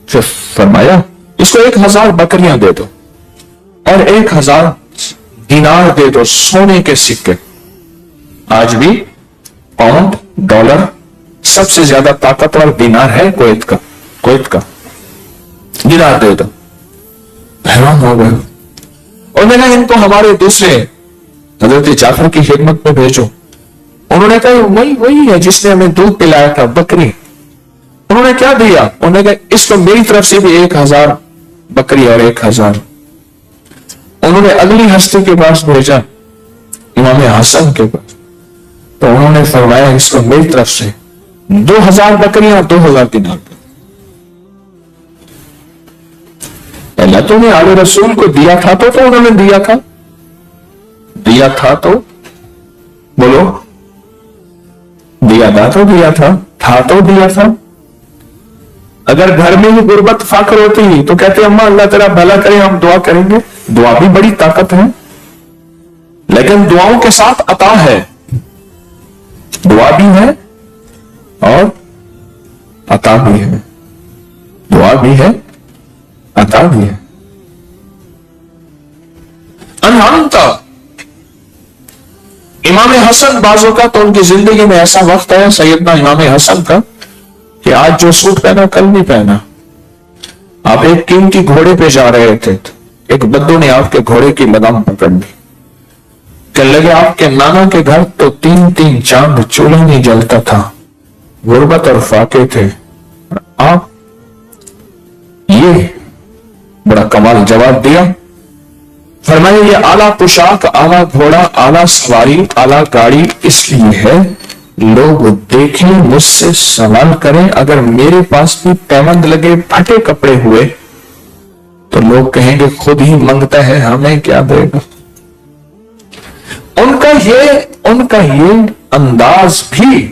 پھر فرمایا اس کو 1000 بکریاں دے دو اور 1000 دینار دے دو سونے کے سکے. آج بھی پاؤنڈ ڈالر سب سے زیادہ طاقتور دینار ہے کویت کا دینار دے دو. حیران ہو گئے. اور میں نے ان کو ہمارے دوسرے حضرت جعفر کی خدمت میں بھیجو. انہوں نے کہا وہی ہے جس نے ہمیں دودھ پلایا تھا بکری. انہوں نے کیا دیا؟ انہوں نے کہا اس کو میری طرف سے بھی 1000 بکری اور 1000. انہوں نے اگلی ہستی کے پاس بھیجا امام حسن کے پاس, تو انہوں نے فرمایا اس کو میری طرف سے 2000 بکریاں 2000 دینار. اللہ تو نے آل رسول کو دیا تھا تو انہوں نے دیا تھا تو بولو دیا تھا. اگر گھر میں ہی غربت فقر ہوتی تو کہتے اماں اللہ تیرا بھلا کرے, ہم دعا کریں گے. دعا بھی بڑی طاقت ہے, لیکن دعاؤں کے ساتھ عطا ہے. دعا بھی ہے اور عطا بھی ہے. دعا بھی ہے عطا بھی ہے. انعمتا امام حسن بازو کا تو ان کی زندگی میں ایسا وقت ہے سیدنا امام حسن کا کہ آج جو سوٹ پہنا کل نہیں پہنا. آپ ایک قیمتی گھوڑے پہ جا رہے تھے, ایک بدو نے آپ کے گھوڑے کی لگام پکڑ لی. کہنے لگے آپ کے نانا کے گھر تو 3 چاند چولہا نہیں جلتا تھا, غربت اور فاقے تھے, آپ یہ بڑا کمال جواب دیا. فرمایا یہ اعلیٰ پوشاک, اعلیٰ گھوڑا, اعلیٰ سواری, اعلیٰ گاڑی اس لیے ہے لوگ دیکھیں مجھ سے سوال کریں. اگر میرے پاس بھی پیوند لگے پھٹے کپڑے ہوئے تو لوگ کہیں گے خود ہی منگتا ہے ہمیں کیا دے گا. ان کا یہ انداز بھی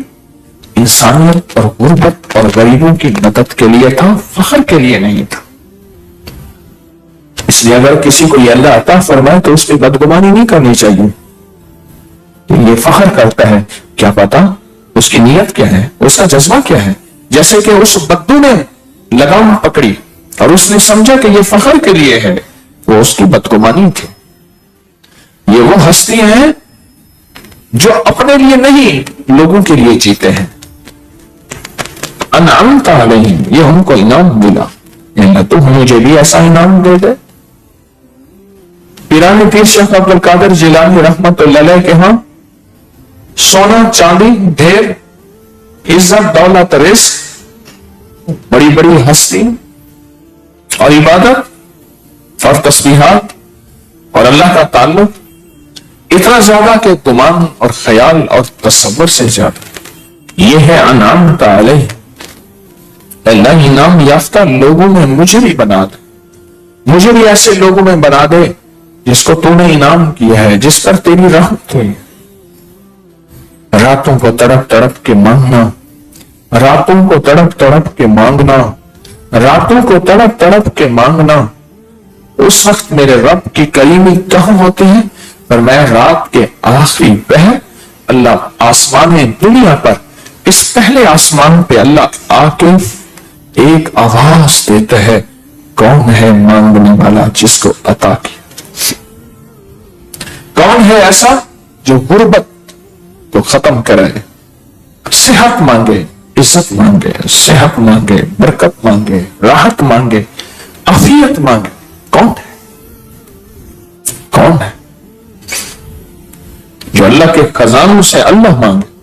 انسانیت اور غربت اور غریبوں کی مدد کے لیے تھا, فخر کے لیے نہیں تھا. اس لیے اگر کسی کو یہ اللہ عطا فرمائے تو اس پہ بدگمانی نہیں کرنی چاہیے. یہ فخر کرتا ہے, کیا پتا اس کی نیت کیا ہے, اس کا جذبہ کیا ہے. جیسے کہ اس بدو نے لگام پکڑی اور اس نے سمجھا کہ یہ فخر کے لیے ہے, وہ اس کی بدگمانی تھی. یہ وہ ہستی ہیں جو اپنے لیے نہیں لوگوں کے لیے جیتے ہیں. انعمت علیہم, یہ ہم کو انعام ملا. تو مجھے بھی ایسا انعام دے دے. پیران پیر شیخ عبد القادر جیلانی رحمت اللہ علیہ کے ہاں سونا چاندی ڈھیر, عزت دولت رزق, بڑی بڑی ہستی اور عبادت اور تسبیحات اور اللہ کا تعلق اتنا زیادہ کہ گمان اور خیال اور تصور سے زیادہ. یہ ہے انعام علیہ. اللہ انعام یافتہ لوگوں میں مجھے بھی بنا دے, مجھے بھی ایسے لوگوں میں بنا دے جس کو تو نے انعام کیا ہے, جس پر تیری رحمت ہوئی. راتوں کو تڑپ تڑپ کے مانگنا, راتوں کو تڑپ تڑپ کے مانگنا, راتوں کو تڑپ تڑپ کے مانگنا. اس وقت میرے رب کی کلیمی کہاں ہوتے ہیں؟ پر میں رات کے آخری پہر اللہ آسمان دنیا پر اس پہلے آسمان پہ اللہ آ کے ایک آواز دیتا ہے, کون ہے مانگنے والا جس کو عطا کیا؟ کون ہے ایسا جو غربت کو ختم کرے, صحت مانگے, عزت مانگے, صحت مانگے, برکت مانگے, راحت مانگے, عافیت مانگے؟ کون ہے؟ کون ہے جو اللہ کے خزانوں سے اللہ مانگے؟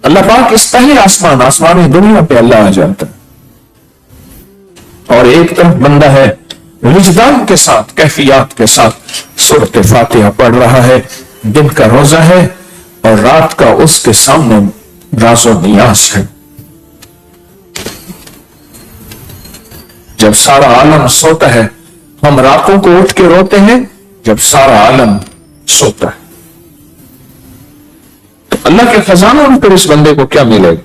اللہ پاک اس پہلے آسمان دنیا پہ اللہ آ جاتا ہے, اور ایک طرف بندہ ہے وجدان کے ساتھ, کیفیات کے ساتھ سورۃ فاتحہ پڑھ رہا ہے, دن کا روزہ ہے اور رات کا اس کے سامنے راز و نیاز ہے. جب سارا عالم سوتا ہے ہم راتوں کو اٹھ کے روتے ہیں, جب سارا عالم سوتا ہے. تو اللہ کے خزانوں میں پھر اس بندے کو کیا ملے گا؟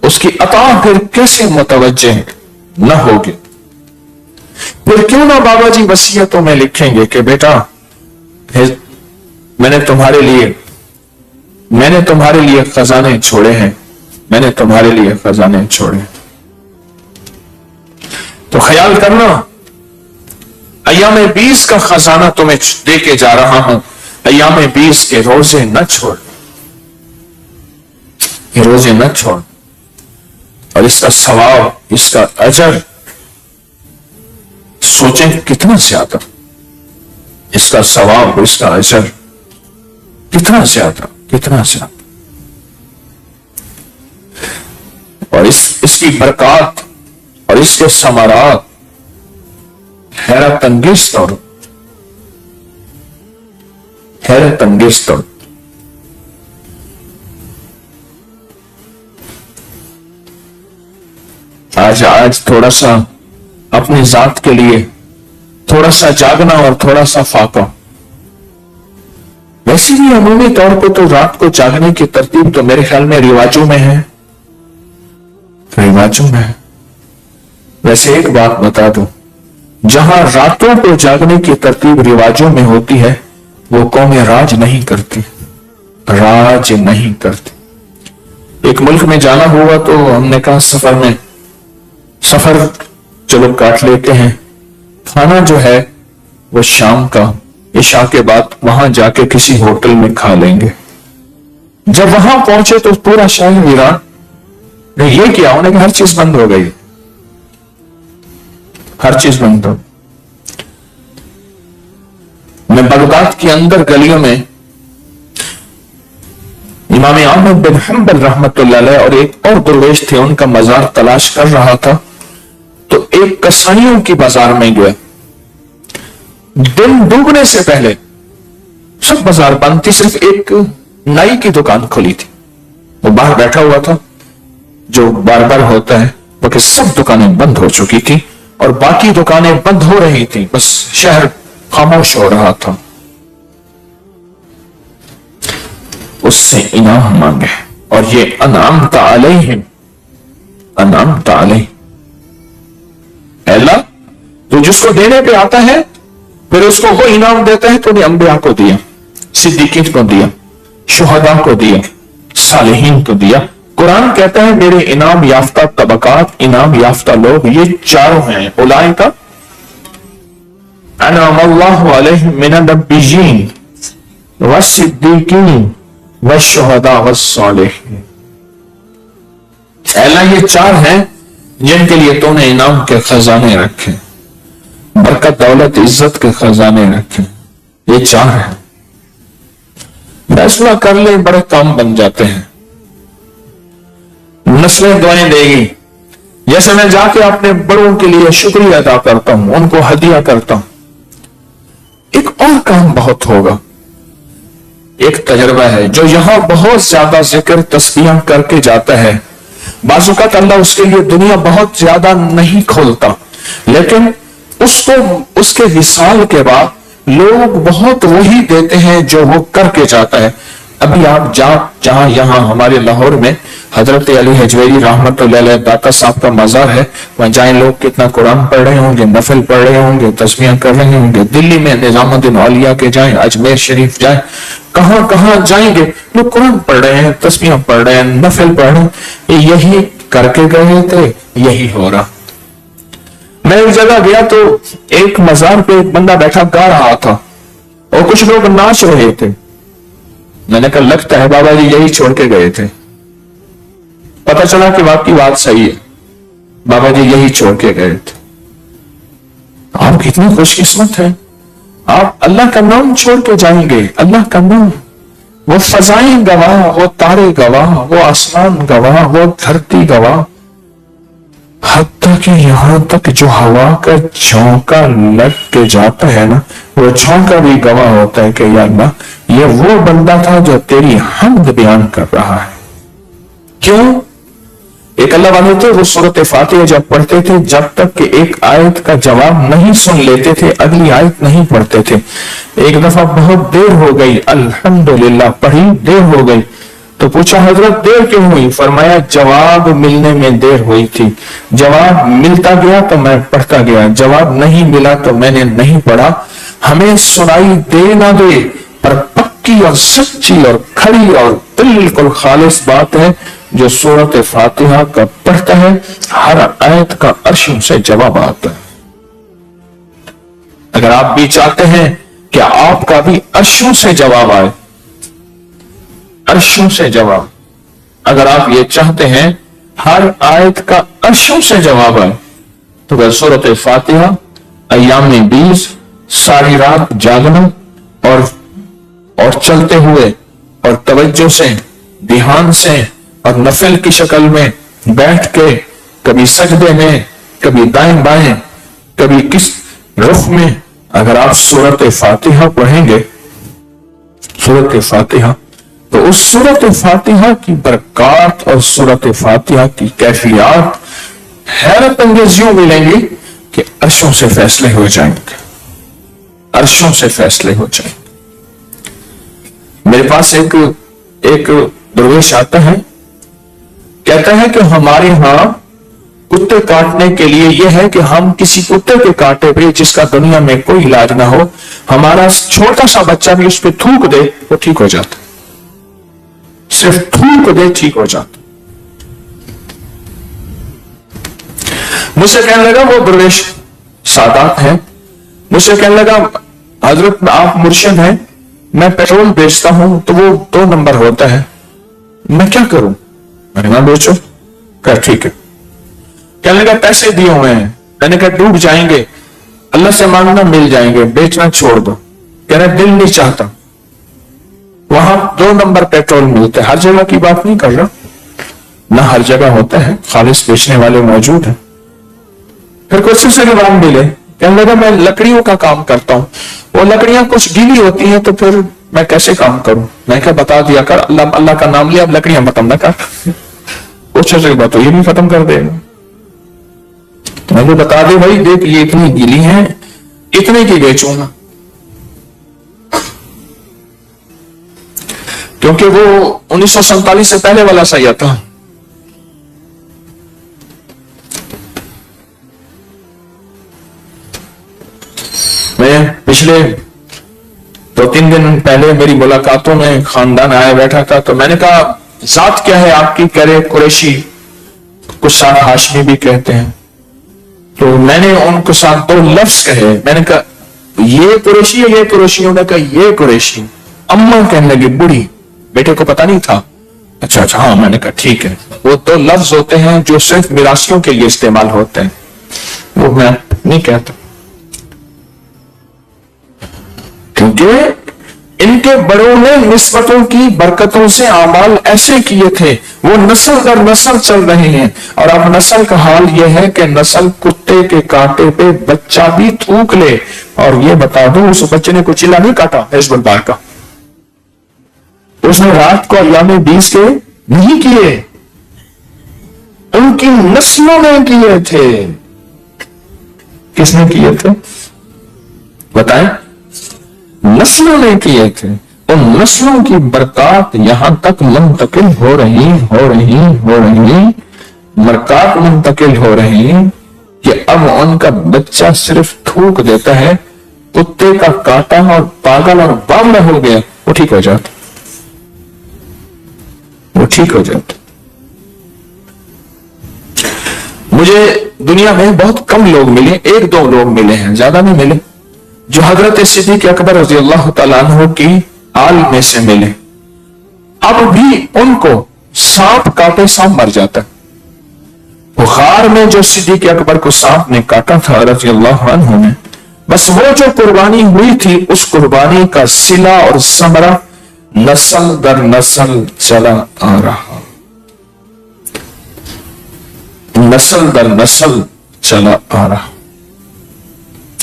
اس کی عطا پھر کیسے متوجہ نہ ہوگی؟ پھر کیوں نہ بابا جی وصیتوں میں لکھیں گے کہ بیٹا میں نے تمہارے لیے خزانے چھوڑے ہیں, میں نے تمہارے لیے خزانے چھوڑے ہیں. تو خیال کرنا، ایام 20 کا خزانہ تمہیں دے کے جا رہا ہوں، ایام 20 کے روزے نہ چھوڑ، یہ روزے نہ چھوڑ، اور اس کا ثواب، اس کا اجر سوچیں کتنا زیادہ، اس کا ثواب، اس کا اجر کتنا زیادہ، کتنا زیادہ، اور اس کی برکات اور اس کے ثمرات حیرت انگیز طور، حیرت انگیز طور۔ آج تھوڑا سا اپنی ذات کے لیے تھوڑا سا جاگنا اور تھوڑا سا فاقہ۔ ویسے بھی عمومی طور پہ تو رات کو جاگنے کی ترتیب تو میرے خیال میں رواجوں میں ہے، رواجوں میں ہے۔ ویسے ایک بات بتا دوں، جہاں راتوں کو جاگنے کی ترتیب رواجوں میں ہوتی ہے وہ قومیں راج نہیں کرتی، راج نہیں کرتی۔ ایک ملک میں جانا ہوا تو ہم نے کہا سفر چلو کاٹ لیتے ہیں، کھانا جو ہے وہ شام کا عشاء کے بعد وہاں جا کے کسی ہوٹل میں کھا لیں گے۔ جب وہاں پہنچے تو پورا شہر ویران، یہ کیا؟ انہیں کہ ہر چیز بند ہو گئی، ہر چیز بند ہو۔ میں بغداد کے اندر گلیوں میں امام احمد بن حنبل رحمت اللہ علیہ اور ایک اور درویش تھے، ان کا مزار تلاش کر رہا تھا، تو ایک کسائیوں کی بازار میں گیا۔ دن ڈوبنے سے پہلے سب بازار بند تھی، صرف ایک نائی کی دکان کھلی تھی، وہ باہر بیٹھا ہوا تھا، جو باربر ہوتا ہے، وہ سب دکانیں بند ہو چکی تھی اور باقی دکانیں بند ہو رہی تھی، بس شہر خاموش ہو رہا تھا۔ اس سے انعام مانگے، اور یہ انعمت علیہم، انعمت علیہ، اے اللہ تو جس کو دینے پہ آتا ہے پھر اس کو وہ انعام دیتا ہے، تو نے انبیاء کو دیا، صدیقین کو دیا، شہداء کو دیا، صالحین کو دیا۔ قرآن کہتا ہے میرے انعام یافتہ طبقات، انعام یافتہ لوگ یہ چاروں ہیں، اولئک انعم اللہ علیہم من النبیین والصدیقین والشہداء والصالحین۔ اے اللہ یہ چار ہیں جن کے لیے تو نے انعام کے خزانے رکھے، برکت، دولت، عزت کے خزانے رکھے، یہ چار ہیں۔ فیصلہ کر لیں بڑے کام بن جاتے ہیں، نسلیں دعائیں دے گی۔ جیسے میں جا کے اپنے بڑوں کے لیے شکریہ ادا کرتا ہوں، ان کو ہدیہ کرتا ہوں، ایک اور کام بہت ہوگا۔ ایک تجربہ ہے، جو یہاں بہت زیادہ ذکر تسبیح کر کے جاتا ہے، بعض اوقات اللہ اس کے لیے دنیا بہت زیادہ نہیں کھولتا، لیکن اس کو اس کے وصال کے بعد لوگ بہت وہی دیتے ہیں جو وہ کر کے جاتا ہے۔ ابھی آپ جہاں یہاں ہمارے لاہور میں حضرت علی حجویری رحمت اللہ علیہ داتا صاحب کا مزار ہے، وہاں جائیں لوگ کتنا قرآن پڑھ رہے ہوں گے، نفل پڑھ رہے ہوں گے، تسبیح کر رہے ہوں گے۔ دلی میں نظام الدین اولیاء کے جائیں، اجمیر شریف جائیں، کہاں کہاں جائیں گے لوگ قرآن پڑھ رہے ہیں، تسبیح پڑھ رہے ہیں، نفل پڑھ رہے ہیں، یہی کر کے گئے تھے، یہی ہو رہا۔ میں ایک جگہ گیا تو ایک مزار پہ ایک بندہ بیٹھا گا رہا تھا اور کچھ لوگ ناچ رہے تھے۔ میں نے کہا لگتا ہے بابا جی یہی چھوڑ کے گئے تھے۔ پتہ چلا کہ واقعی بات صحیح ہے، بابا جی یہی چھوڑ کے گئے تھے۔ آپ کتنی خوش قسمت ہیں، آپ اللہ کا نام چھوڑ کے جائیں گے، اللہ کا نام، وہ فضائیں گواہ، وہ تارے گواہ، وہ آسمان گواہ، وہ دھرتی گواہ، حتیٰ کہ یہاں تک جو ہوا کا جھونکا لگ کے جاتا ہے نا، وہ جھونکا بھی گواہ ہوتا ہے کہ یا اللہ یہ وہ بندہ تھا جو تیری حمد بیان کر رہا ہے۔ کیوں؟ ایک اللہ والے تھے، وہ سورۃ فاتحہ جب پڑھتے تھے، جب تک کہ ایک آیت کا جواب نہیں سن لیتے تھے اگلی آیت نہیں پڑھتے تھے۔ ایک دفعہ بہت دیر ہو گئی، الحمدللہ پڑھی، دیر ہو گئی تو پوچھا حضرت دیر کیوں ہوئی؟ فرمایا جواب ملنے میں دیر ہوئی تھی، جواب ملتا گیا تو میں پڑھتا گیا، جواب نہیں ملا تو میں نے نہیں پڑھا۔ ہمیں سنائی دے نہ دے، پر پکی اور سچی اور کھڑی اور بالکل خالص بات ہے، جو سورت فاتحہ کا پڑھتا ہے ہر آیت کا عرشوں سے جواب آتا ہے۔ اگر آپ بھی چاہتے ہیں کہ آپ کا بھی عرشوں سے جواب آئے، عرشوں سے جواب، اگر آپ یہ چاہتے ہیں ہر آیت کا عرشوں سے جواب آئے، تو پھر سورت فاتحہ ایام 20 ساری رات جاگنا اور چلتے ہوئے اور توجہ سے، دھیان سے اور نفل کی شکل میں بیٹھ کے، کبھی سجدے میں، کبھی دائیں بائیں، کبھی کس رخ میں، اگر آپ سورت فاتحہ پڑھیں گے، سورت فاتحہ، تو اس سورت فاتحہ کی برکات اور سورت فاتحہ کی کیفیات حیرت انگیز یوں ملیں گی کہ عرشوں سے فیصلے ہو جائیں گے، عرشوں سے فیصلے ہو جائیں گے۔ میرے پاس ایک درویش آتا ہے، کہتا ہے کہ ہمارے ہاں کتے کاٹنے کے لیے یہ ہے کہ ہم کسی کتے کے کاٹے پہ جس کا دنیا میں کوئی علاج نہ ہو، ہمارا چھوٹا سا بچہ بھی اس پہ تھوک دے وہ ٹھیک ہو جاتا، صرف تھوک دے ٹھیک ہو جاتا۔ مجھ سے کہنے لگا، وہ درویش سادات ہے، مجھ سے کہنے لگا حضرت آپ مرشد ہیں، میں پیٹرول بیچتا ہوں تو وہ 2 نمبر ہوتا ہے، میں کیا کروں؟ میں نے کہا بیچو۔ کہا ٹھیک ہے۔ کہنے لگا پیسے دیے ہوئے ہیں، میں نے کہا ڈوب جائیں گے، اللہ سے مانگنا مل جائیں گے، بیچنا چھوڑ دو۔ کہہ رہا دل نہیں چاہتا، وہاں 2 نمبر پیٹرول ملتے، ہر جگہ کی بات نہیں کر رہا، نہ ہر جگہ ہوتا ہے، خالص بیچنے والے موجود ہیں۔ پھر کچھ سے جواب ملے، کہنے لگا میں لکڑیوں کا کام کرتا ہوں، وہ لکڑیاں کچھ گیلی ہوتی ہیں تو پھر میں کیسے کام کروں؟ میں کہا بتا دیا کر، اللہ کا نام لیا، اب لکڑیاں ختم نہ کر۔ کچھ سے بات یہ بھی ختم کر دے گا۔ میں نے بتا دے بھائی دیکھ یہ اتنی گیلی ہیں، اتنے کی بیچوں گا، کیونکہ وہ 1947 سے پہلے والا سیاح تھا۔ میں پچھلے 2-3 دن پہلے میری ملاقاتوں میں خاندان آیا بیٹھا تھا، تو میں نے کہا ذات کیا ہے آپ کی؟ کہہ رہے قریشی، کچھ ساتھ ہاشمی بھی کہتے ہیں۔ تو میں نے ان کو ساتھ 2 لفظ کہے، میں نے کہا یہ قریشی ہے، یہ قریشی، انہوں نے کہا یہ قریشی۔ اماں کہنے لگی بڑھی، بیٹے کو پتا نہیں تھا۔ اچھا اچھا ہاں، میں نے کہا ٹھیک ہے۔ وہ 2 لفظ ہوتے ہیں جو صرف میراثیوں کے لیے استعمال ہوتے ہیں، وہ میں نہیں کہتا، کیونکہ ان کے بڑوں نے نسبتوں کی برکتوں سے اعمال ایسے کیے تھے، وہ نسل در نسل چل رہے ہیں۔ اور اب نسل کا حال یہ ہے کہ نسل کتے کے کانٹے پہ بچہ بھی تھوک لے۔ اور یہ بتا دوں اس بچے نے کوئی چلا نہیں کاٹا حزب اللہ کا، اس نے رات کو ایام 20 کے نہیں کیے، ان کی نسلوں نے کیے تھے۔ کس نے کیے تھے بتائیں؟ نسلوں نے کیے تھے۔ ان نسلوں کی برکات یہاں تک منتقل ہو رہی برکات منتقل ہو رہی کہ اب ان کا بچہ صرف تھوک دیتا ہے، کتے کا کاٹا اور پاگل اور بامڑا ہو گیا، وہ ٹھیک ہو جاتا، وہ ٹھیک ہو جاتا۔ مجھے دنیا میں بہت کم لوگ ملے، 1-2 لوگ ملے ہیں، زیادہ نہیں ملے، جو حضرت صدیق اکبر رضی اللہ تعالیٰ عنہ کی آل میں سے ملے۔ اب بھی ان کو سانپ کاٹے سانپ مر جاتا ہے۔ غار میں جو صدیق اکبر کو سانپ نے کاٹا تھا رضی اللہ عنہ نے، بس وہ جو قربانی ہوئی تھی اس قربانی کا صلہ اور ثمرہ نسل در نسل چلا آ رہا، نسل در نسل چلا آ رہا،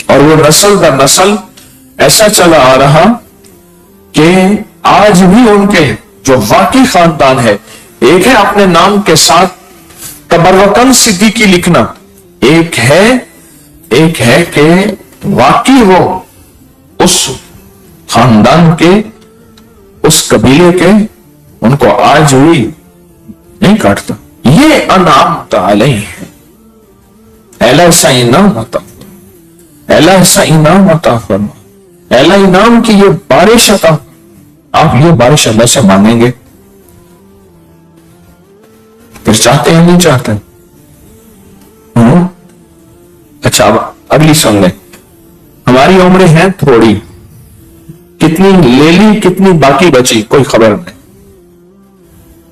اور وہ نسل در نسل ایسا چلا آ رہا کہ آج بھی ان کے جو واقعی خاندان ہے، ایک ہے اپنے نام کے ساتھ تبرکن صدیقی لکھنا، ایک ہے کہ واقعی وہ اس خاندان کے، اس قبیلے کے، ان کو آج بھی نہیں کاٹتا۔ یہ انعام علیہ ہے، اللہ ایسا انعام عطا، اللہ ایسا انعام عطا فرما، اللہ انعام کی یہ بارش عطا، آپ یہ بارش اللہ سے مانگیں گے پھر چاہتے ہیں نہیں چاہتے؟ اچھا اب اگلی سن لیں. ہماری عمریں ہیں تھوڑی، کتنی لے لی کتنی باقی بچی کوئی خبر نہیں،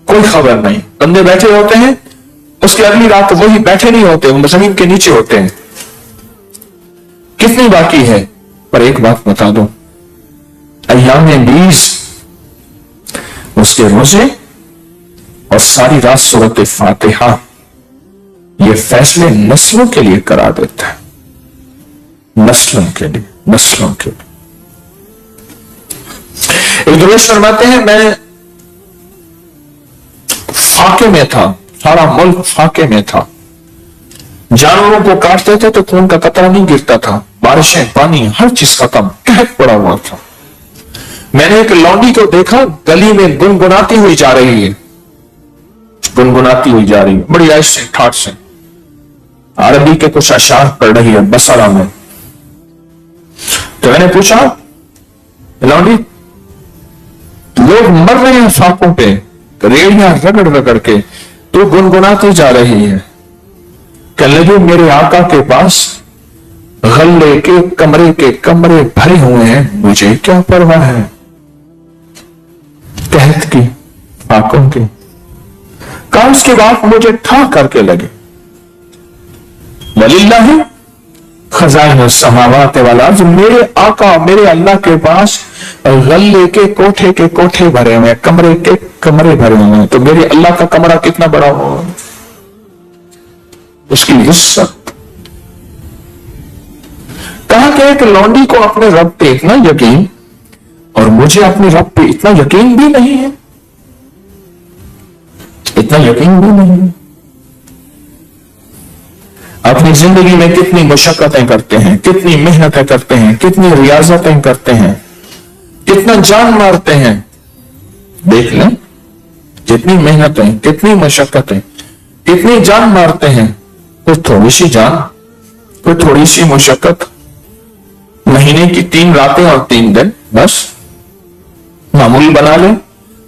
کوئی خبر نہیں. بندے بیٹھے ہوتے ہیں، اس کی اگلی رات وہی بیٹھے نہیں ہوتے، وہ زمین کے نیچے ہوتے ہیں. کتنی باقی ہے؟ پر ایک بات بتا دوں، ایام 20 اس کے روزے اور ساری رات سورۃ فاتحہ یہ فیصلے نسلوں کے لیے کرا دیتا ہے، نسلوں کے لیے، نسلوں کے لیے. ایک درویش فرماتے ہیں میں فاقے میں تھا، سارا ملک فاقے میں تھا، جانوروں کو کاٹتے تھے تو خون کا قطرہ نہیں گرتا تھا، بارشیں پانی ہر چیز ختم، قحط پڑا ہوا تھا. میں نے ایک لونڈی کو دیکھا گلی میں گنگناتی ہوئی جا رہی ہے، گنگناتی ہوئی جا رہی ہے بڑی عیش سے ٹھاٹ سے، عربی کے کچھ اشعار پڑھ رہی ہے بصرہ میں. تو میں نے پوچھا لونڈی لوگ مر رہے ہیں فاقوں پہ، ریڑیاں رگڑ رگڑ کے، تو گنگناتی جا رہی ہے. کہنے لگی میرے آقا کے پاس غلے کے کمرے بھرے ہوئے ہیں، مجھے کیا پرواہ ہے قحط کی، فاقوں کی. کاش کی بات مجھے ٹھا کر کے لگے. وَلِلَّهِ خزائن السماوات والارض، میرے آقا میرے اللہ کے پاس غلے کے کوٹھے بھرے ہوئے، کمرے کے کمرے بھرے ہوئے ہیں. تو میرے اللہ کا کمرہ کتنا بڑا ہو، اس کی وسعت. کہا کہ ایک لونڈی کو اپنے رب پہ اتنا یقین اور مجھے اپنے رب پہ اتنا یقین بھی نہیں ہے، اتنا یقین بھی نہیں ہے. اپنی زندگی میں کتنی مشقتیں کرتے ہیں، کتنی محنتیں کرتے ہیں، کتنی ریاضتیں کرتے ہیں، کتنا جان مارتے ہیں. دیکھ لیں کتنی محنتیں، کتنی مشقتیں، کتنی جان مارتے ہیں. کوئی تھوڑی سی جان، کوئی تھوڑی سی مشقت، مہینے کی 3 راتیں اور 3 دن بس معمول بنا لیں.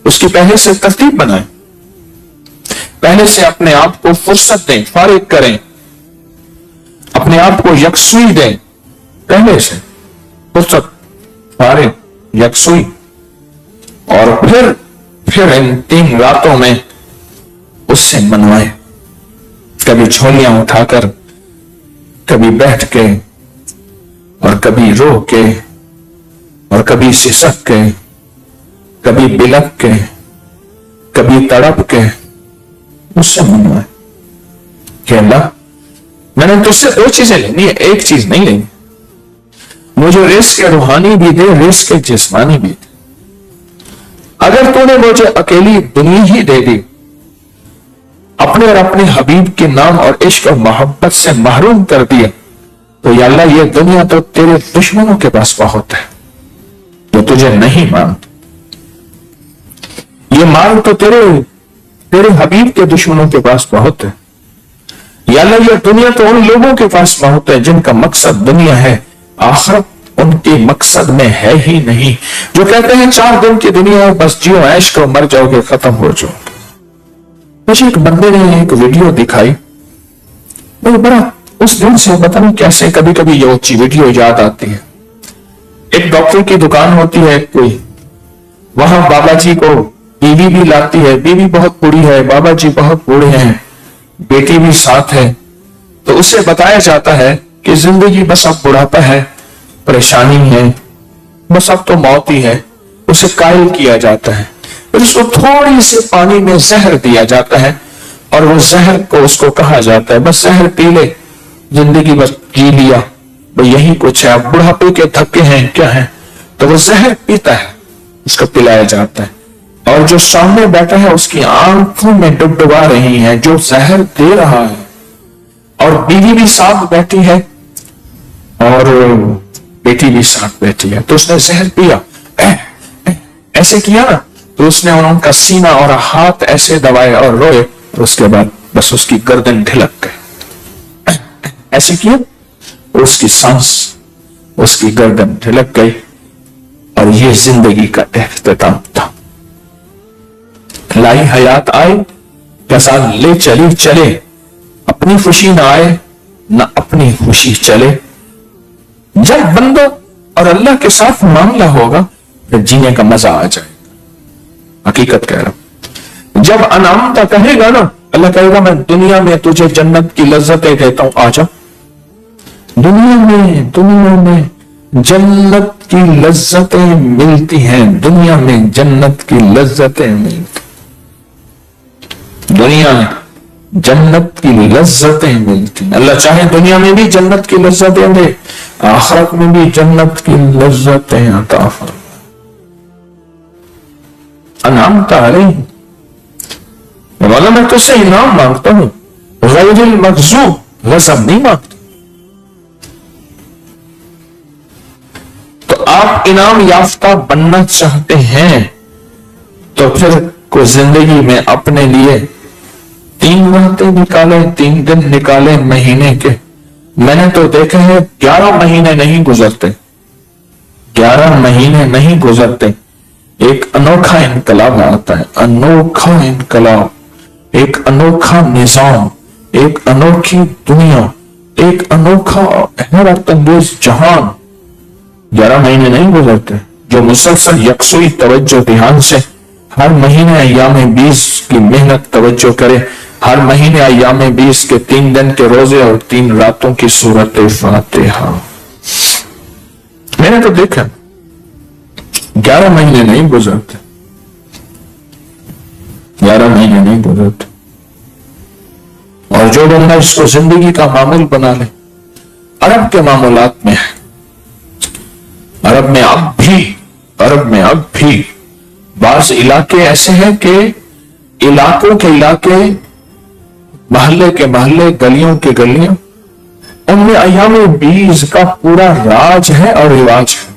اس کی پہلے سے ترتیب بنائیں، پہلے سے اپنے آپ کو فرصت دیں، فارغ کریں، اپنے آپ کو یکسوئی دیں، پہلے سے فرصت، فارغ، یکسوئی. اور پھر ان 3 راتوں میں اس سے منوائیں، کبھی جھولیاں اٹھا کر، کبھی بیٹھ کے، اور کبھی رو کے، اور کبھی سسک کے، کبھی بلک کے، کبھی تڑپ کے اس سے منوائیں کہ اللہ میں نے تجھ سے 2 چیزیں لینی ہے، ایک چیز نہیں لینی. مجھے رزق روحانی بھی دے، رزق جسمانی بھی دے. اگر تو نے مجھے اکیلی دنیا ہی دے دی، اپنے اور اپنے حبیب کے نام اور عشق اور محبت سے محروم کر دیا، تو یا اللہ یہ دنیا تو تیرے دشمنوں کے پاس بہت ہے جو تجھے نہیں مانتے، یہ مال تو تیرے حبیب کے دشمنوں کے پاس بہت ہے. یا اللہ یہ دنیا تو ان لوگوں کے پاس بہت ہے جن کا مقصد دنیا ہے، آخرت ان کے مقصد میں ہے ہی نہیں، جو کہتے ہیں 4 دن کی دنیا ہے، بس جیو عیش کرو، مر جاؤ گے، ختم ہو جاؤ. مجھے ایک بندے نے ایک ویڈیو دکھائی، بڑا اس دن سے پتہ نہیں کیسے کبھی کبھی یہ اچھی ویڈیو یاد آتی ہے. ایک ڈاکٹر کی دکان ہوتی ہے کوئی، وہاں بابا جی کو بیوی بھی لاتی ہے، بیوی بہت بوڑھی ہے، بابا جی بہت بوڑھے ہیں، بیٹی بھی ساتھ ہے. تو اسے بتایا جاتا ہے کہ زندگی بس اب بڑھاپا ہے، پریشانی ہے، بس اب تو موت ہی ہے. اسے قائل کیا جاتا ہے، پھر اس کو تھوڑی سی پانی میں زہر دیا جاتا ہے، اور وہ زہر کو اس کو کہا جاتا ہے بس زہر پی لے، زندگی بس جی لیا، یہی کچھ ہے، اب بڑھاپے کے تھکے ہیں کیا ہے. تو وہ زہر پیتا ہے، اس کو پلایا جاتا ہے، اور جو سامنے بیٹھا ہے اس کی آنکھوں میں ڈبڈبا رہی ہیں جو زہر دے رہا ہے، اور بیوی بھی ساتھ بیٹھی ہے اور بیٹی بھی ساتھ بیٹھی ہے. تو اس نے زہر پیا، ایسے کیا نا، تو اس نے ان کا سینہ اور ہاتھ ایسے دبائے اور روئے، اور اس کے بعد بس اس کی گردن ڈھلک گئی، ایسے کیا، اس کی سانس، اس کی گردن ڈھلک گئی. اور یہ زندگی کا اختتام تھا. لائی حیات آئے، کے ساتھ لے چلی چلے، اپنی خوشی نہ آئے نہ اپنی خوشی چلے. جب بندہ اور اللہ کے ساتھ معاملہ ہوگا پھر جینے کا مزہ آ جائے گا. حقیقت کہہ رہا ہوں. جب انعامتا کہے گا نا، اللہ کہے گا میں دنیا میں تجھے جنت کی لذتیں دیتا ہوں، آ جا. دنیا میں جنت کی لذتیں ملتی ہیں، دنیا میں جنت کی لذتیں ملتی، دنیا میں جنت کی لذتیں ملتی. اللہ چاہے دنیا میں بھی جنت کی لذتیں دے، آخرت میں بھی جنت کی لذتیں عطا فرمائے. انعامتا علیہم، مولا میں تجھ سے انعام مانگتا ہوں، غیر المغضوب، غضب نہیں مانگتا. تو آپ انعام یافتہ بننا چاہتے ہیں تو پھر کوئی زندگی میں اپنے لیے 3 راتیں نکالے، 3 دن نکالے مہینے کے. میں نے تو دیکھا ہے 11 مہینے نہیں گزرتے، 11 مہینے نہیں گزرتے ایک انوکھا انقلاب آتا ہے. انوکھا انقلاب، ایک انوکھا نظام، ایک انوکھی دنیا، ایک انوکھا حیرت انگیز جہان. 11 مہینے نہیں گزرتے. جو مسلسل یکسوئی توجہ دھیان سے ہر مہینے ایام 20 کی محنت توجہ کرے، ہر مہینے ایام 20 کے 3 دن کے روزے اور 3 راتوں کی سورت فاتحہ. میں نے تو دیکھا 11 مہینے نہیں گزرتے، 11 مہینے نہیں گزرتے. اور جو بندہ اس کو زندگی کا معمول بنا لے، عرب کے معمولات میں ہے، عرب میں اب بھی بعض علاقے ایسے ہیں کہ علاقوں کے علاقے، محلے کے محلے، گلیوں کے گلیاں، ان میں ایام 20 کا پورا راج ہے اور رواج ہے.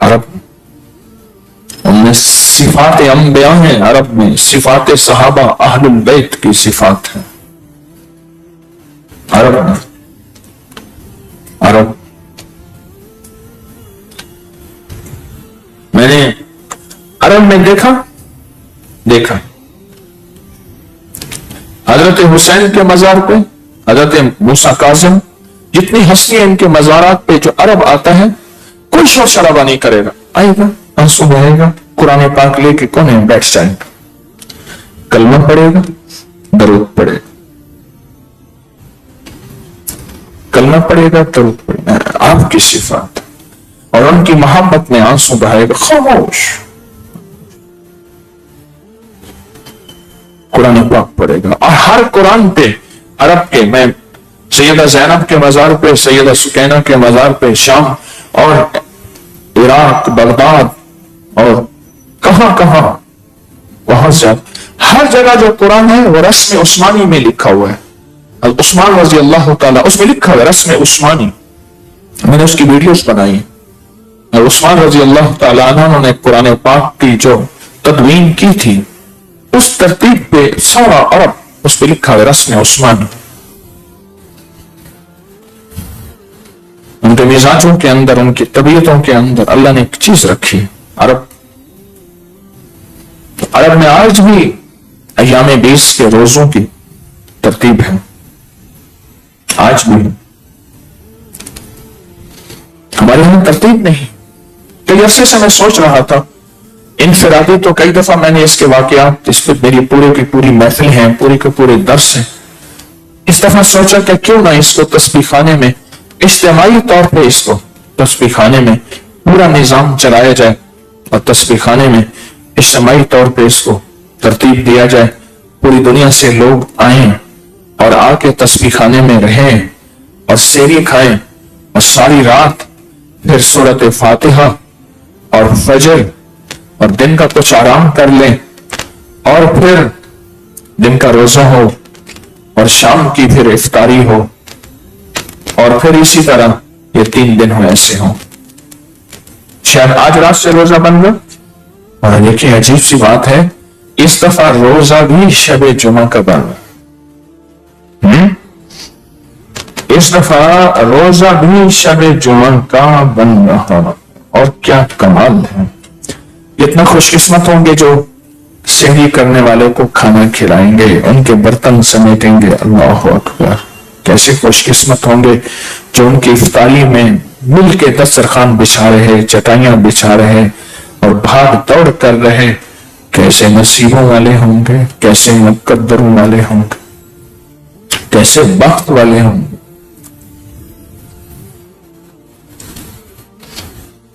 عرب ان میں صفات انبیاء ہیں، عرب میں صفات صحابہ اہل البیت کی صفات ہیں. عرب میں نے عرب میں دیکھا حضرت حسین کے مزار پہ، حضرت موسیٰ کاظم، جتنی ہستیاں ان کے مزارات پہ جو عرب آتا ہے، کوئی شور شرابہ نہیں کرے گا، آئے گا، آنسو بہے گا، قرآن پاک لے کے کونے میں بیٹھ جائے گا، کلمہ پڑھے گا، درود پڑھے گا، کلمہ پڑھے گا، درود پڑھے گا. آپ کی صفات اور ان کی محبت میں آنسو بہائے گا، خاموش قرآن پاک پڑھے گا. اور ہر قرآن پہ عرب کے، میں سیدہ زینب کے مزار پہ، سیدہ سکینہ کے مزار پہ، شام اور عراق، بغداد اور کہاں وہاں سے ہر جگہ جو قرآن ہے وہ رسم عثمانی میں لکھا ہوا ہے. عثمان رضی اللہ تعالیٰ، اس میں لکھا ہوا ہے رسم عثمانی. میں نے اس کی ویڈیوز بنائی ہیں. اور عثمان رضی اللہ تعالیٰ عنہ نے قرآن پاک کی جو تدوین کی تھی، اس ترتیب پہ سارا عرب اس پہ لکھا ہے رسم عثمانی. ان کے مزاجوں کے اندر، ان کی طبیعتوں کے اندر اللہ نے ایک چیز رکھی ہے. عرب میں آج بھی ایام 20 کے روزوں کی ترتیب ہے، آج بھی. ہمارے یہاں ترتیب نہیں. کئی عرصے سے میں سوچ رہا تھا، انفرادی تو کئی دفعہ میں نے اس کے واقعات، اس پہ میری پورے کی پوری محفل ہیں، پورے کے پورے درس ہیں. اس دفعہ سوچا کہ کیوں نہ اس کو تسبیح خانے میں اجتماعی طور پہ اس کو تسبیح خانے میں پورا نظام چلایا جائے، اور تسبیح خانے میں اجتماعی طور پہ اس کو ترتیب دیا جائے. پوری دنیا سے لوگ آئیں اور آ کے تسبیح خانے میں رہیں اور سحری کھائیں، اور ساری رات پھر سورت فاتحہ اور فجر اور دن کا کچھ آرام کر لیں، اور پھر دن کا روزہ ہو اور شام کی پھر افطاری ہو، اور پھر اسی طرح یہ 3 دن ہو ایسے ہوں. شاید آج رات سے روزہ بن گیا. اور دیکھیں عجیب سی بات ہے، اس دفعہ روزہ بھی شب جمعہ کا بن رہا. اس دفعہ روزہ بھی شب جمعہ کا بن رہا. اور کیا کمال ہے. اتنا خوش قسمت ہوں گے جو شہری کرنے والے کو کھانا کھلائیں گے، ان کے برتن سمیٹیں گے۔ اللہ اکبر، کیسے خوش قسمت ہوں گے جو ان کی افطاری میں مل کے دسترخوان بچھا رہے، چٹائیاں بچھا رہے اور بھاگ دوڑ کر رہے۔ کیسے نصیبوں والے ہوں گے، کیسے مقدروں والے ہوں گے، کیسے بخت والے ہوں گے۔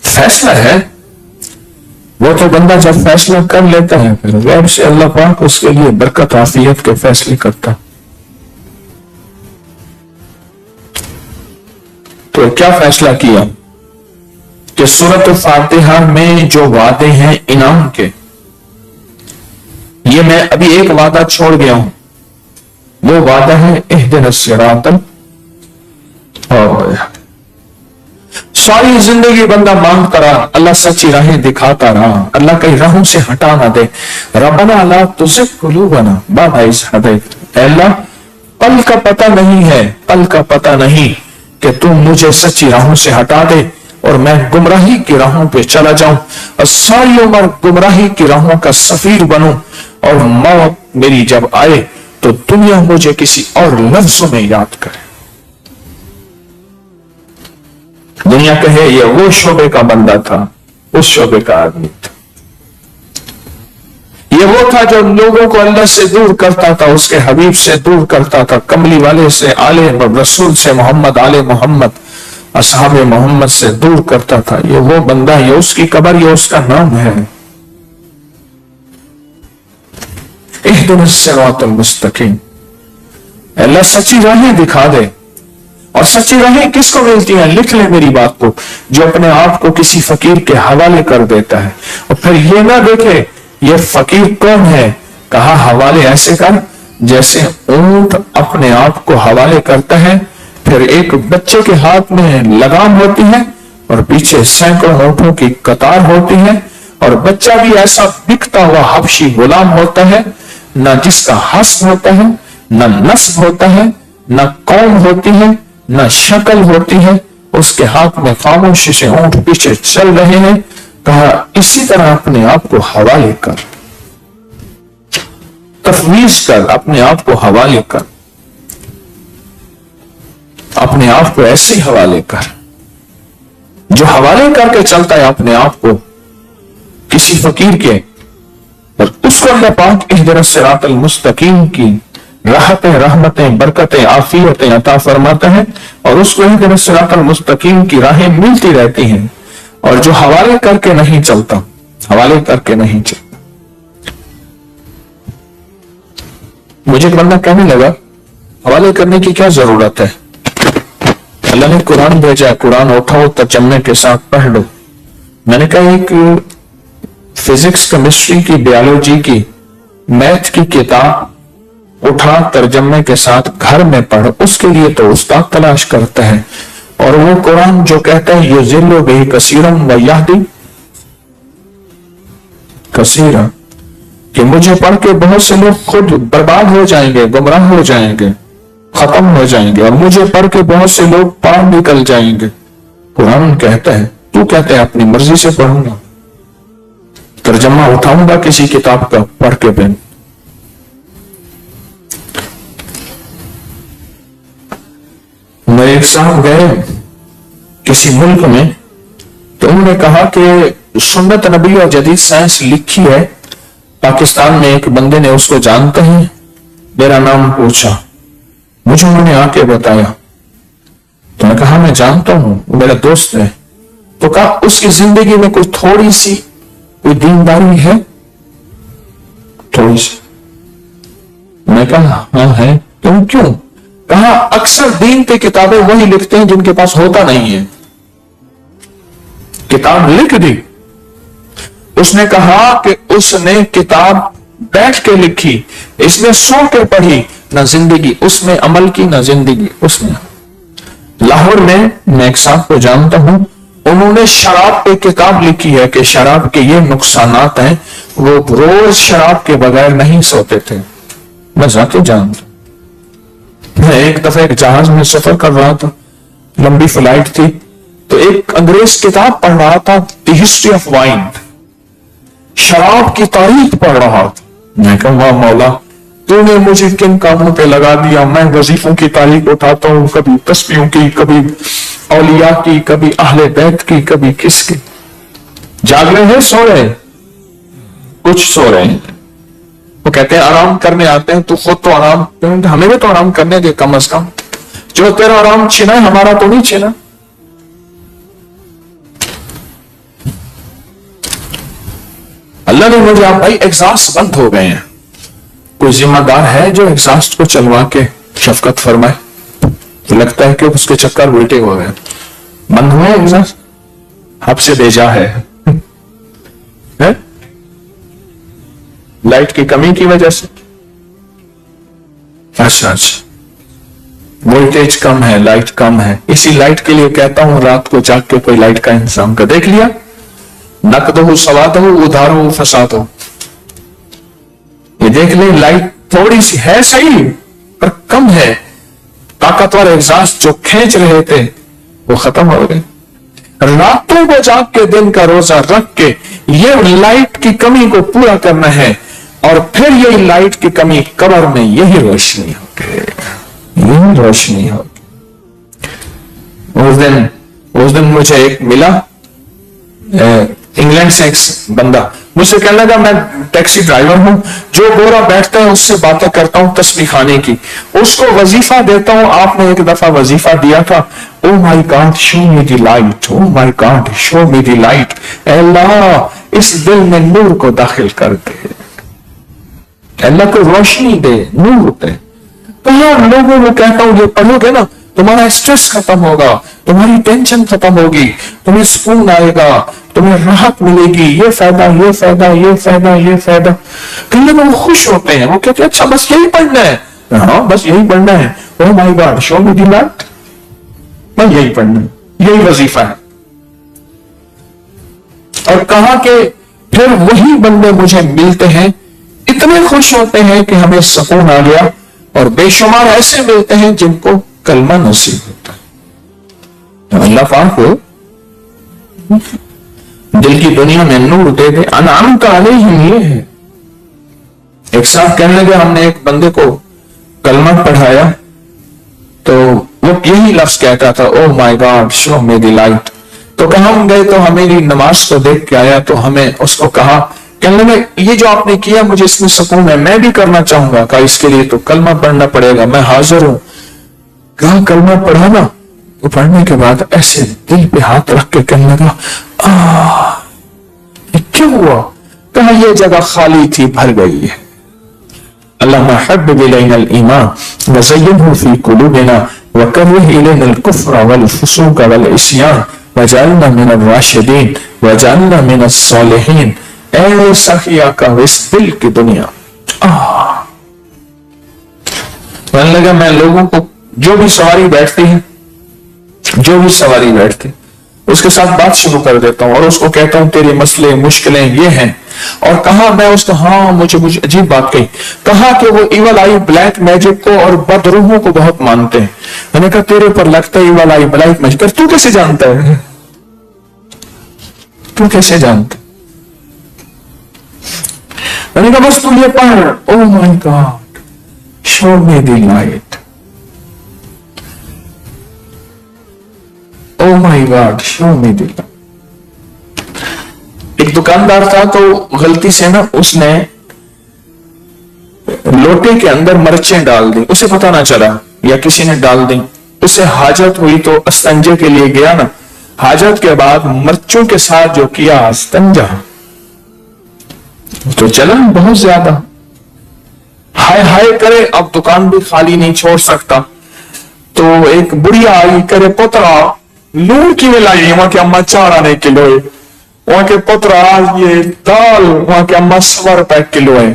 فیصلہ ہے وہ تو بندہ جب فیصلہ کر لیتا ہے پھر غیب سے اللہ پاک اس کے لیے برکت عافیت کے فیصلے کرتا۔ تو کیا فیصلہ کیا کہ سورۃ فاتحہ میں جو وعدے ہیں انعام کے، یہ میں ابھی ایک وعدہ چھوڑ گیا ہوں، وہ وعدہ ہے اہدنا الصراط اور ساری زندگی بندہ مانگتا رہا، اللہ سچی راہیں دکھاتا رہا، اللہ کئی راہوں سے ہٹا نہ دے۔ ربنا لا تزغ قلوبنا بعد إذ هديتنا، اے اللہ پل کا پتہ نہیں ہے، پل کا پتہ نہیں کہ تم مجھے سچی راہوں سے ہٹا دے اور میں گمراہی کی راہوں پہ چلا جاؤں اور ساری عمر گمراہی کی راہوں کا سفیر بنوں، اور موت میری جب آئے تو دنیا مجھے کسی اور لفظوں میں یاد کرے، دنیا کہے یہ وہ شعبے کا بندہ تھا، اس شعبے کا آدمی تھا، یہ وہ تھا جو لوگوں کو اللہ سے دور کرتا تھا، اس کے حبیب سے دور کرتا تھا، کملی والے سے، آل رسول سے، محمد آل محمد اصحاب محمد سے دور کرتا تھا۔ یہ وہ بندہ، یہ اس کی قبر، یہ اس کا نام ہے۔ اہدنا الصراط المستقیم، اللہ سچی راہیں دکھا دے۔ اور سچی راہیں کس کو ملتی ہیں؟ لکھ لے میری بات کو، جو اپنے آپ کو کسی فقیر کے حوالے کر دیتا ہے اور پھر یہ نہ دیکھے یہ فقیر کون ہے، کہا حوالے ایسے کر جیسے اونٹ اپنے آپ کو حوالے کرتا ہے، پھر ایک بچے کے ہاتھ میں لگام ہوتی ہے اور پیچھے سینکڑوں اونٹوں کی قطار ہوتی ہے، اور بچہ بھی ایسا بکتا ہوا حبشی غلام ہوتا ہے، نہ جس کا حسب ہوتا ہے، نہ نسب ہوتا ہے، نہ قوم ہوتی ہے، نہ شکل ہوتی ہے، اس کے ہاتھ میں خاموشی سے اونٹ پیچھے چل رہے ہیں۔ کہا اسی طرح اپنے آپ کو حوالے کر، تفویض کر، اپنے آپ کو حوالے کر، اپنے آپ کو ایسے حوالے کر جو حوالے کر کے چلتا ہے اپنے آپ کو کسی فقیر کے، اور اس کو اللہ پاک اہدنا الصراط المستقیم کی راحتیں، رحمتیں، برکتیں، عافیتیں عطا فرماتا ہے، اور اس کو اہدنا الصراط المستقیم کی راہیں ملتی رہتی ہیں۔ اور جو حوالے کر کے نہیں چلتا، حوالے کر کے نہیں چلتا، مجھے ایک بندہ کہنے لگا حوالے کرنے کی کیا ضرورت ہے، اللہ نے قرآن بھیجا، قرآن اٹھاؤ ترجمے کے ساتھ پڑھ لو۔ میں نے کہا ایک فزکس، کیمسٹری کی، بیالوجی کی، میتھ کی کتاب اٹھا ترجمے کے ساتھ گھر میں پڑھ، اس کے لیے تو استاد تلاش کرتا ہے، اور وہ قرآن جو کہتا ہے یضل بہ کثیرا ویہدی کثیرا، کہ مجھے پڑھ کے بہت سے لوگ خود برباد ہو جائیں گے، گمراہ ہو جائیں گے، ختم ہو جائیں گے، اور مجھے پڑھ کے بہت سے لوگ پار نکل جائیں گے۔ قرآن کہتا ہے، تو کہتا ہے اپنی مرضی سے پڑھوں گا، ترجمہ اٹھاؤں گا کسی کتاب کا پڑھ کے پہن۔ میں ایک صاحب گئے کسی ملک میں، تو انہوں نے کہا کہ سنت نبی اور جدید سائنس لکھی ہے، پاکستان میں ایک بندے نے اس کو جانتے ہیں، میرا نام پوچھا، مجھے انہوں نے آ کے بتایا، تو میں کہا میں جانتا ہوں، وہ میرا دوست ہے۔ تو کہا اس کی زندگی میں کوئی تھوڑی سی کوئی دینداری ہے؟ تھوڑی سی۔ میں کہا ہاں ہے۔ تم کیوں؟ کہا اکثر دین کی کتابیں وہی لکھتے ہیں جن کے پاس ہوتا نہیں ہے۔ کتاب لکھ دی۔ اس نے کہا کہ اس نے کتاب بیٹھ کے لکھی، اس نے سو کے پڑھی، نہ زندگی اس میں عمل کی، نہ زندگی اس میں۔ لاہور میں ایک صاحب کو جانتا ہوں، انہوں نے شراب پہ کتاب لکھی ہے کہ شراب کے یہ نقصانات ہیں، وہ روز شراب کے بغیر نہیں سوتے تھے۔ میں ذاتی جانتا ہوں۔ میں ایک دفعہ ایک جہاز میں سفر کر رہا تھا، لمبی فلائٹ تھی، تو ایک انگریز کتاب پڑھ رہا تھا، دی ہسٹری آف وائن، شراب کی تاریخ پڑھ رہا تھا۔ میں کہا واہ مولا تو نے مجھے کن کاموں پہ لگا دیا، میں وظیفوں کی تاریخ اٹھاتا ہوں، کبھی تسبیحوں کی، کبھی اولیاء کی، کبھی اہل بیت کی، کبھی کس کی۔ جاگ رہے ہیں سو رہے ہیں؟ کچھ سو رہے ہیں۔ وہ کہتے ہیں آرام کرنے آتے ہیں، تو خود تو آرام، ہمیں بھی تو آرام کرنے دے کم از کم، جو تیرا آرام چھینا ہے ہمارا تو نہیں چھینا۔ اللہ نے مجھے، آپ بھائی ایگزاسٹ بند ہو گئے ہیں، کوئی ذمہ دار ہے جو ایگزاسٹ کو چلوا کے شفقت فرمائے؟ تو لگتا ہے کہ اس کے چکر الٹے ہو گئے، بند ہوئے ایگزاسٹ، حب سے بھیجا ہے لائٹ کی کمی کی وجہ سے۔ اچھا وولٹیج کم ہے، لائٹ کم ہے، اسی لائٹ کے لیے کہتا ہوں رات کو جاگ کے کوئی لائٹ کا انتظام کر۔ دیکھ لیا، نقد ہو سواد ہو، ادھار ہو فساد ہو، یہ دیکھ لیں لائٹ تھوڑی سی ہے صحیح پر کم ہے، طاقتور ایگزاسٹ جو کھینچ رہے تھے وہ ختم ہو گئے۔ راتوں کو جاگ کے دن کا روزہ رکھ کے یہ لائٹ کی کمی کو پورا کرنا ہے، اور پھر یہی لائٹ کی کمی قبر میں یہی روشنی ہوگی، یہی روشنی ہوگی۔ اس دن مجھے ایک ملا انگلینڈ سے ایک بندہ، مجھ سے کہنے لگا میں ٹیکسی ڈرائیور ہوں، جو گورا بیٹھتا ہے اس سے باتیں کرتا ہوں تسبیح خانے کی، اس کو وظیفہ دیتا ہوں۔ آپ نے ایک دفعہ وظیفہ دیا تھا، oh my god show me the light, oh my god show me the light, اے اللہ اس دل میں نور کو داخل کر دے، اللہ کو روشنی دے، نور دے۔ کہاں لوگوں کو کہتا ہوں یہ پڑھو گے نا تمہارا اسٹریس ختم ہوگا، تمہاری ٹینشن ختم ہوگی، تمہیں سکون آئے گا، تمہیں راحت ملے گی، یہ فائدہ یہ فائدہ یہ فائدہ یہ فائدہ۔ کئی لوگ خوش ہوتے ہیں، وہ کہتے ہیں اچھا بس یہی پڑھنا ہے، ہاں بس یہی پڑھنا ہے، او my god show me the light, بس یہی پڑھنا ہے، یہی وظیفہ ہے۔ اور کہا کہ پھر وہی بندے مجھے ملتے ہیں، اتنے خوش ہوتے ہیں کہ ہمیں سکون آ گیا، اور بے شمار ایسے ملتے ہیں جن کو کلمہ نصیب ہوتا ہے۔ اللہ پاک کو دل کی دنیا میں نور دے دے، انعام کا علیہم یہ ہے۔ ایک ساتھ کہنے لگے ہم نے ایک بندے کو کلمہ پڑھایا تو وہ یہی لفظ کہتا تھا، oh my god show me the light. تو کہاں ہم گئے تو ہماری نماز کو دیکھ کے آیا، تو ہمیں اس کو کہا، کہنے لگے یہ جو آپ نے کیا مجھے اس میں سکون ہے، میں بھی کرنا چاہوں گا۔ کہا اس کے لیے تو کلمہ پڑھنا پڑے گا، میں حاضر ہوں۔ کہا کلمہ پڑھانا، تو پڑھنے کے بعد ایسے دل پہ ہاتھ رکھ کے کہنے لگا یہ کیوں ہوا؟ کہا یہ جگہ خالی تھی، بھر گئی ہے۔ اللہم حبب الینا الایمان وزینہ فی قلوبنا وکرہ الینا الکفر والفسوق والعصیان وجعلنا من الراشدین وجعلنا من الصالحین۔ اے سخی آقا اس دل کی دنیا، کہنے لگا میں لوگوں کو جو بھی سواری بیٹھتی ہے، جو بھی سواری بیٹھتی اس کے ساتھ بات شروع کر دیتا ہوں اور اس کو کہتا ہوں تیرے مسئلے مشکلیں یہ ہیں۔ اور کہا میں اس کو، ہاں مجھے عجیب بات کہی، کہا کہ وہ ایول آئی بلیک میجک کو اور بدروحوں کو بہت مانتے ہیں۔ میں نے کہا تیرے پر لگتا ہے ایول آئی بلیک میجک، تو کیسے جانتا ہے؟ تو کیسے جانتا؟ میں نے کہا بس تو یہ پڑھ، oh my god show me the light, oh my god show me the light. ایک دکاندار تھا تو غلطی سے نا اس نے لوٹے کے اندر مرچیں ڈال دی، اسے پتا نہ چلا یا کسی نے ڈال دی، اسے حاجت ہوئی تو استنجے کے لیے گیا نا، حاجت کے بعد مرچوں کے ساتھ جو کیا استنجا تو چلن بہت زیادہ، ہائے ہائے کرے، اب دکان بھی خالی نہیں چھوڑ سکتا، تو ایک بڑھیا آئی کرے پترا لون کی لائی، وہاں کے اما 4 آنے کلو ہے، وہاں کے پترا یہ دال وہاں کے اما 100 روپے کلو ہے،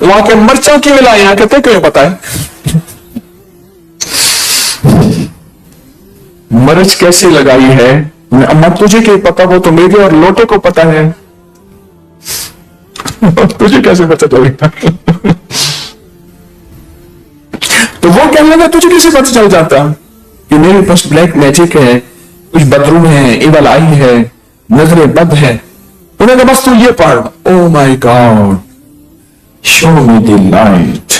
وہاں کے مرچا کی لائی، یہاں کہتے کیوں پتا ہے مرچ کیسے لگائی ہے، اما تجھے کیا پتا، وہ تو میرے اور لوٹے کو پتا ہے، تجھے کیسے پتا چلے گا؟ تو وہ کہنے لگا تجھے کیسے پتا چل جاتا کہ میرے پاس بلیک میجک ہے، کچھ بدروم ہے، ایول آئی ہے، نظر بد ہے۔ انہوں نے کہا بس تو یہ پڑھ، oh my God show me the light.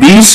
20,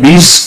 20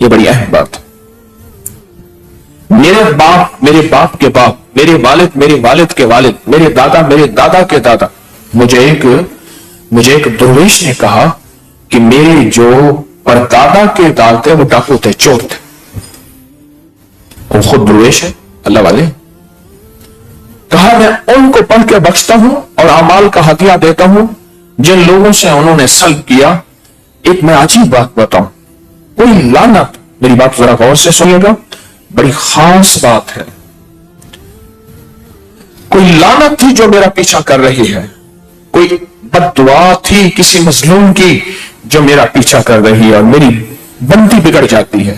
یہ بڑی اہم بات ہے. میرے باپ کے باپ، میرے والد کے والد، میرے دادا کے دادا. مجھے ایک درویش نے کہا کہ میرے جو پردادا کے دادا تھے وہ ڈاکو تھے، چور تھے. وہ خود درویش ہے، اللہ والے. کہا میں ان کو پڑھ کے بخشتا ہوں اور اعمال کا ہدیہ دیتا ہوں جن لوگوں سے انہوں نے سلب کیا. ایک میں عجیب بات بتاؤں، کوئی لعنت، میری بات ذرا غور سے سنیے گا، بڑی خاص بات ہے. کوئی لعنت تھی جو میرا پیچھا کر رہی ہے، کوئی بد دعا تھی کسی مظلوم کی جو میرا پیچھا کر رہی ہے، اور میری بندی بگڑ جاتی ہے،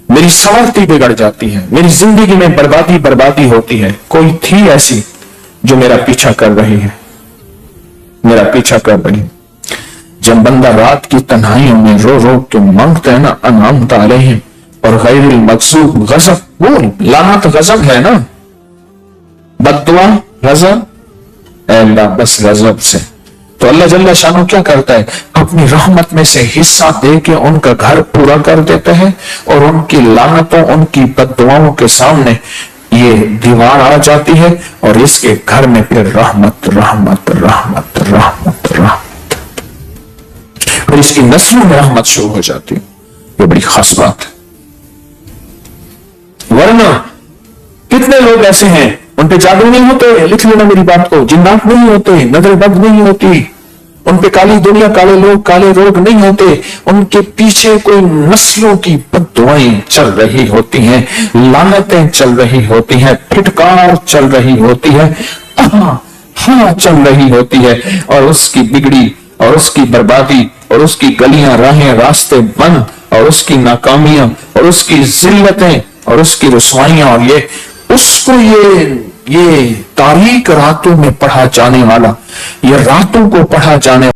میری سوارتی بگڑ جاتی ہے، میری زندگی میں بربادی ہوتی ہے. کوئی تھی ایسی جو میرا پیچھا کر رہی ہے. جب بندہ رات کی تنہائیوں میں رو رو کے مانگتا ہے نا، انعمت علیہم اور غیر المغضوب، غضب، وہ لعنت غضب ہے نا، بد دعا غضب، اے اللہ بس غضب سے. تو اللہ جل شانہ کیا کرتا ہے؟ اپنی رحمت میں سے حصہ دے کے ان کا گھر پورا کر دیتا ہے، اور ان کی لعنتوں، ان کی بد دعاؤں کے سامنے یہ دیوار آ جاتی ہے، اور اس کے گھر میں پھر رحمت رحمت رحمت رحمت رحمت، اور اس کی نسلوں میں رحمت شروع ہو جاتی ہے. یہ بڑی خاص بات ہے. ورنہ کتنے لوگ ایسے ہیں ان پہ جادو نہیں ہوتے، لکھ لینا میری بات کو، جنات نہیں ہوتے، نظر بد نہیں ہوتی، ان پہ کالی دنیا، کالے لوگ، کالے روگ نہیں ہوتے، ان کے پیچھے کوئی نسلوں کی بد دعائیں چل رہی ہوتی ہیں، لعنتیں چل رہی ہوتی ہیں، پھٹکار چل رہی ہوتی ہے، ہاں چل رہی ہوتی ہے، اور اس کی بگڑی اور اس کی بربادی اور اس کی گلیاں، راہیں، راستے بند، اور اس کی ناکامیاں اور اس کی ذلتیں اور اس کی رسوائیاں، اور یہ تاریک راتوں میں پڑھا جانے والا، یہ راتوں کو پڑھا جانے